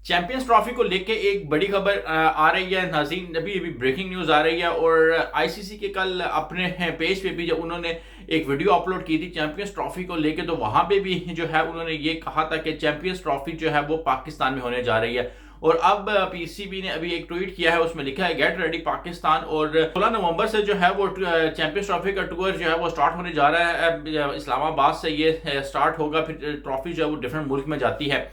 Champions trophy को लेके एक बड़ी खबर आ रही है नाज़रीन। अभी अभी ब्रेकिंग न्यूज आ रही है और आईसीसी के कल अपने पेज पे भी जब उन्होंने एक वीडियो अपलोड की थी चैंपियंस ट्रॉफी को लेके, तो वहां पे भी जो है उन्होंने ये कहा था कि चैंपियंस ट्रॉफी जो है वो पाकिस्तान में होने जा रही है। और अब पीसीबी ने अभी एक ट्वीट किया है, उसमें लिखा है गेट रेडी पाकिस्तान। और 16 नवंबर से जो है वो चैंपियंस ट्रॉफी का टूर जो है वो स्टार्ट होने जा रहा है। इस्लामाबाद से ये स्टार्ट होगा, फिर ट्रॉफी जो है वो डिफरेंट मुल्क में जाती है।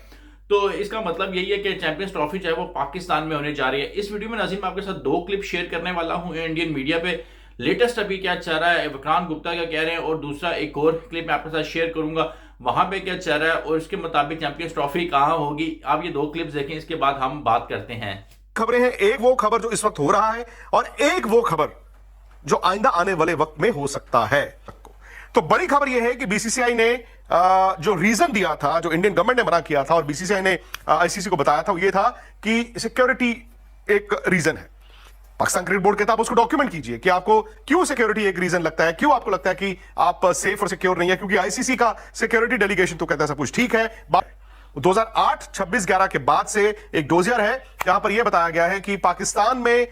तो इसका मतलब यही है कि चैंपियंस ट्रॉफी जो है वो पाकिस्तान में होने जा रही है। इस वीडियो में नाज़रीन मैं आपके साथ दो क्लिप शेयर करने वाला हूं इंडियन मीडिया पे लेटेस्ट अभी क्या चल रहा है, विक्रांत गुप्ता क्या कह रहे हैं, और दूसरा एक और क्लिप मैं आपके साथ शेयर करूंगा वहां पे क्या चल रहा है और इसके मुताबिक चैंपियंस ट्रॉफी कहां होगी। आप ये दो क्लिप्स देखें, इसके बाद हम बात करते हैं। खबरें हैं, एक वो खबर जो इस वक्त हो रहा है और एक वो खबर जो आइंदा आने वाले वक्त में हो सकता है। तो बड़ी खबर यह है कि बीसीसीआई ने जो रीजन दिया था, जो इंडियन गवर्नमेंट ने मना किया था और बीसीसीआई ने आईसीसी को बताया था, वो ये था कि सिक्योरिटी एक रीजन है। पाकिस्तान क्रिकेट बोर्ड कहता है आप उसको डॉक्यूमेंट कीजिए कि आपको क्यों सिक्योरिटी एक रीजन लगता है, क्यों आपको लगता है कि आप सेफ और सिक्योर नहीं है। क्योंकि आईसीसी का सिक्योरिटी डेलीगेशन तो कहता है सब कुछ ठीक है। 2008 26/11 के बाद से एक डोजियर है जहां पर यह बताया गया है कि पाकिस्तान में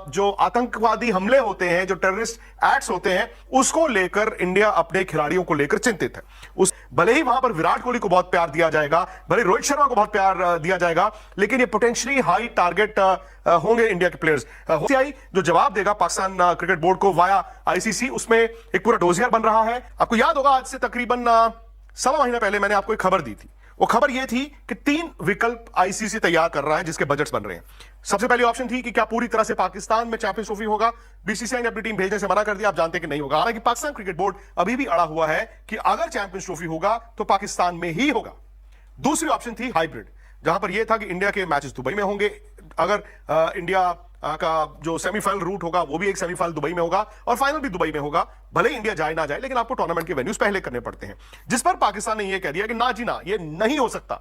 जो आतंकवादी हमले होते हैं, जो टेररिस्ट एक्ट्स होते हैं, उसको लेकर इंडिया अपने खिलाड़ियों को लेकर चिंतित है। उस भले ही वहां पर विराट कोहली को बहुत प्यार दिया जाएगा, भले रोहित शर्मा को बहुत प्यार दिया जाएगा, लेकिन ये पोटेंशियली हाई टारगेट होंगे इंडिया के प्लेयर्स। जो जवाब देगा पाकिस्तान क्रिकेट बोर्ड को वाया आईसीसी, उसमें एक पूरा डोजियर बन रहा है। आपको याद होगा आज से तकरीबन सवा महीना पहले मैंने आपको एक खबर दी थी। वो खबर यह थी कि 3 विकल्प आईसीसी तैयार कर रहा है जिसके बजट्स बन रहे हैं। सबसे पहली ऑप्शन थी कि क्या पूरी तरह से पाकिस्तान में चैंपियंस ट्रॉफी होगा। बीसीसीआई ने अपनी टीम भेजने से मना कर दिया, आप जानते हैं कि नहीं होगा। हालांकि पाकिस्तान क्रिकेट बोर्ड अभी भी अड़ा हुआ है कि अगर चैंपियंस ट्रॉफी होगा तो पाकिस्तान में ही होगा। दूसरी ऑप्शन थी हाइब्रिड, जहां पर यह था कि इंडिया के मैचेस दुबई में होंगे। अगर इंडिया का जो सेमीफाइनल रूट होगा वो भी एक सेमीफाइनल दुबई में होगा और फाइनल भी दुबई में होगा। भले इंडिया जाए ना जाए, लेकिन आपको टूर्नामेंट के वेन्यूज पहले करने पड़ते हैं। जिस पर पाकिस्तान ने यह कह दिया कि ना जी ना, ये नहीं हो सकता,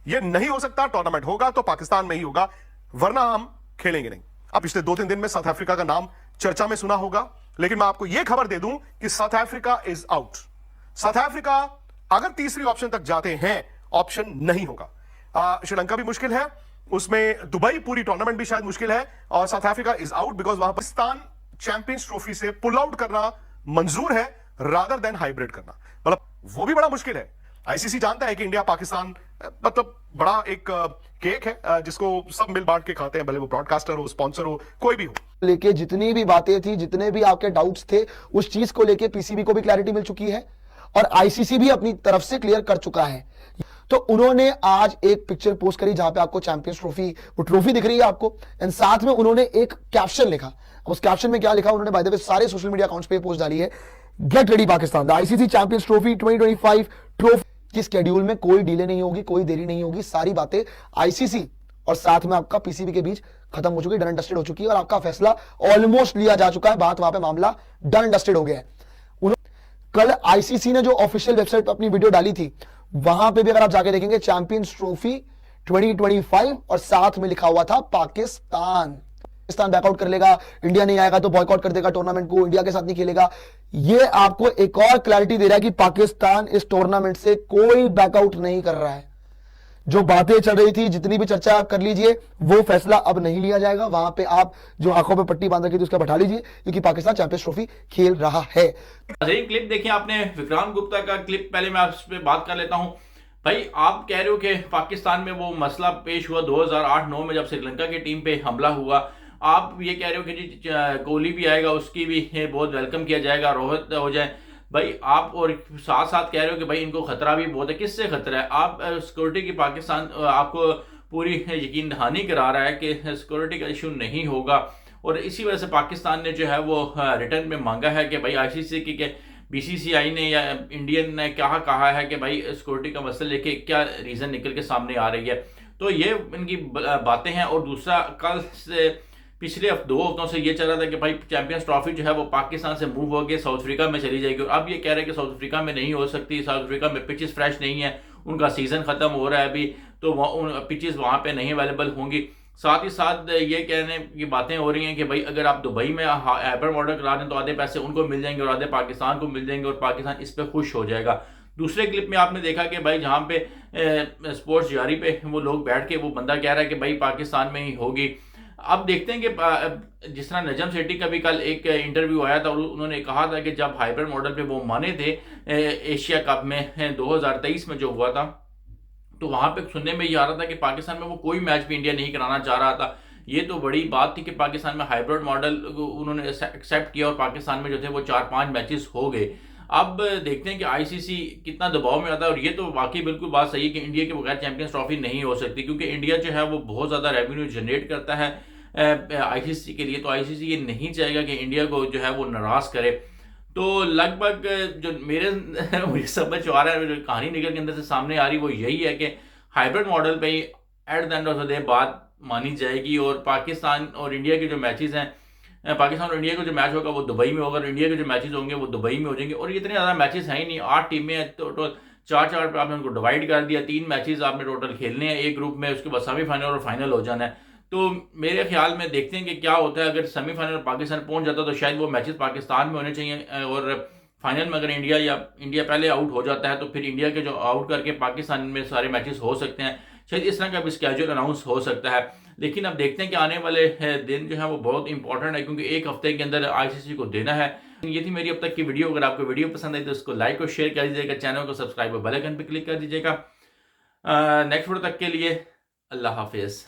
ये नहीं हो सकता। टूर्नामेंट होगा तो पाकिस्तान में ही होगा, वरना हम खेलेंगे नहीं। अब पिछले 2-3 दिन में साउथ अफ्रीका का नाम चर्चा में सुना होगा, लेकिन मैं आपको यह खबर दे दूं कि south Africa is out. South Africa अगर तीसरी ऑप्शन तक जाते हैं, ऑप्शन नहीं होगा। श्रीलंका भी मुश्किल है, उसमें दुबई पूरी टूर्नामेंट भी शायद मुश्किल है, और south Africa is out because वहां पाकिस्तान चैंपियंस ट्रॉफी से पुल आउट करना मंजूर है रादर देन हाइब्रिड करना। मतलब वो भी बड़ा मुश्किल है। आईसीसी जानता है कि इंडिया पाकिस्तान मतलब बड़ा एक केक है जिसको सब मिल बांट के खाते हैं, भले वो ब्रॉडकास्टर हो, स्पॉन्सर हो, कोई भी हो। लेके जितनी भी बातें थी, जितने भी आपके डाउट्स थे, उस चीज को लेके पीसीबी को भी क्लैरिटी मिल चुकी है और आईसीसी भी अपनी तरफ से क्लियर कर चुका है। तो उन्होंने आज एक पिक्चर पोस्ट करी जहां पे आपको चैंपियंस ट्रॉफी, वो ट्रॉफी दिख रही है आपको, एंड साथ में उन्होंने एक कैप्शन लिखा। उस कैप्शन में क्या लिखा उन्होंने, बाय द वे सारे सोशल मीडिया अकाउंट्स पे पोस्ट डाली है, get ready Pakistan, the ICC champions trophy 2025 trophy की शेड्यूल में कोई डिले नहीं होगी, कोई देरी नहीं होगी। सारी बातें आईसीसी और साथ में आपका पीसीबी के बीच खत्म हो चुकी, डन एंड डस्टेड हो चुकी है और आपका फैसला ऑलमोस्ट लिया जा चुका है। बात वहां पे मामला डन एंड डस्टेड हो गया है। कल आईसीसी ने जो ऑफिशियल वेबसाइट पर अपनी वीडियो डाली थी, वहां पे भी अगर आप जाके देखेंगे चैंपियंस ट्रॉफी 2025 और साथ में लिखा हुआ था पाकिस्तान। पाकिस्तान बैकआउट कर लेगा, इंडिया नहीं आएगा तो बॉयकॉट कर देगा टूर्नामेंट को, इंडिया के साथ नहीं खेलेगा। ये आपको एक और क्लैरिटी दे रहा है कि पाकिस्तान इस टूर्नामेंट से कोई बैकआउट नहीं कर रहा है। जो बातें चल रही थी, जितनी भी चर्चा कर लीजिए, वो फैसला अब नहीं लिया जाएगा। वहां पे आप जो आंखों पे पट्टी बांध रखी थी उसका बैठा लीजिए, क्योंकि पाकिस्तान चैंपियंस ट्रॉफी खेल रहा है। क्लिप देखिए आपने विक्रांत गुप्ता का क्लिप, पहले मैं आप पे बात कर लेता हूं। भाई आप कह रहे हो कि पाकिस्तान में वो मसला पेश हुआ 2008-9 में जब श्रीलंका की टीम पे हमला हुआ। आप ये कह रहे हो कि जी कोहली भी आएगा, उसकी भी बहुत वेलकम किया जाएगा, रोहित हो जाए। भाई आप और साथ साथ कह रहे हो कि भाई इनको खतरा भी बहुत है। किससे खतरा है? आप सिक्योरिटी की पाकिस्तान आपको पूरी यकीन दहानी करा रहा है कि सिक्योरिटी का इशू नहीं होगा, और इसी वजह से पाकिस्तान ने जो है वो रिटर्न में मांगा है कि भाई आईसीसी की बीसीसीआई ने या इंडियन ने क्या कहा है कि भाई सिक्योरिटी का मसला लेके क्या रीज़न निकल के सामने आ रही है। तो ये इनकी बातें हैं। और दूसरा, कल से पिछले 2 हफ्तों से ये चल रहा था कि भाई चैंपियंस ट्रॉफी जो है वो पाकिस्तान से मूव होकर साउथ अफ्रीका में चली जाएगी, और अब ये कह रहे हैं कि साउथ अफ्रीका में नहीं हो सकती। साउथ अफ्रीका में पिचेस फ्रेश नहीं है, उनका सीजन खत्म हो रहा है अभी, तो पिचेस वहाँ पे नहीं अवेलेबल होंगी। साथ ही साथ ये कहने की बातें हो रही हैं कि भाई अगर आप दुबई में हाइब्रिड मॉडल करा दें तो आधे पैसे उनको मिल जाएंगे और आधे पाकिस्तान को मिल जाएंगे, और पाकिस्तान इस पर खुश हो जाएगा। दूसरे क्लिप में आपने देखा कि भाई जहाँ पे स्पोर्ट्स जारी पे वो लोग बैठ के वो बंदा कह रहा है कि भाई पाकिस्तान में ही होगी। अब देखते हैं कि जिस तरह नजम सेठी का भी कल एक इंटरव्यू आया था और उन्होंने कहा था कि जब हाइब्रिड मॉडल पे वो माने थे एशिया कप में 2023 में जो हुआ था, तो वहां पे सुनने में ये आ रहा था कि पाकिस्तान में वो कोई मैच भी इंडिया नहीं कराना चाह रहा था। ये तो बड़ी बात थी कि पाकिस्तान में हाइब्रिड मॉडल उन्होंने एक्सेप्ट किया और पाकिस्तान में जो थे वो 4-5 मैचेस हो गए। अब देखते हैं कि आईसीसी कितना दबाव में आता है, और ये तो वाकई बिल्कुल बात सही है कि इंडिया के बगैर चैंपियंस ट्रॉफी नहीं हो सकती, क्योंकि इंडिया जो है वो बहुत ज़्यादा रेवेन्यू जनरेट करता है आईसीसी के लिए। तो आईसीसी ये नहीं चाहेगा कि इंडिया को जो है वो नाराज़ करे। तो लगभग जो मेरे मुझे समझ आ रहा है, जो कहानी निकल के अंदर से सामने आ रही वो यही है कि हाइब्रिड मॉडल पे ही at the end of the day बात मानी जाएगी, और पाकिस्तान और इंडिया के जो मैचेस हैं, पाकिस्तान और इंडिया का जो मैच होगा वो दुबई में होगा, और इंडिया के जो मैचेस होंगे वो दुबई में हो जाएंगे। और इतने ज़्यादा मैचेस हैं ही नहीं, 8 टीमें हैं, तो टोटल 4-4 पे आपने उनको डिवाइड कर दिया, 3 मैचेस आपने टोटल खेलने हैं एक ग्रुप में, उसके बाद सेमीफाइनल और फाइनल हो जाना है। तो मेरे ख्याल में देखते हैं कि क्या होता है। अगर सेमीफाइनल पाकिस्तान पहुंच जाता तो शायद वो मैचेस पाकिस्तान में होने चाहिए, और फाइनल में अगर इंडिया पहले आउट हो जाता है तो फिर इंडिया के जो आउट करके पाकिस्तान में सारे मैचेस हो सकते हैं। शायद इस तरह का भी स्केड्यूल अनाउंस हो सकता है। लेकिन अब देखते हैं कि आने वाले दिन जो है वो बहुत इंपॉर्टेंट है, क्योंकि एक हफ्ते के अंदर आईसीसी को देना है। ये थी मेरी अब तक की वीडियो। अगर आपको वीडियो पसंद आई तो उसको लाइक और शेयर कर दीजिएगा, चैनल को सब्सक्राइब और बेल आइकन पर क्लिक कर दीजिएगा। नेक्स्ट वीडियो तक के लिए अल्लाह हाफिज़।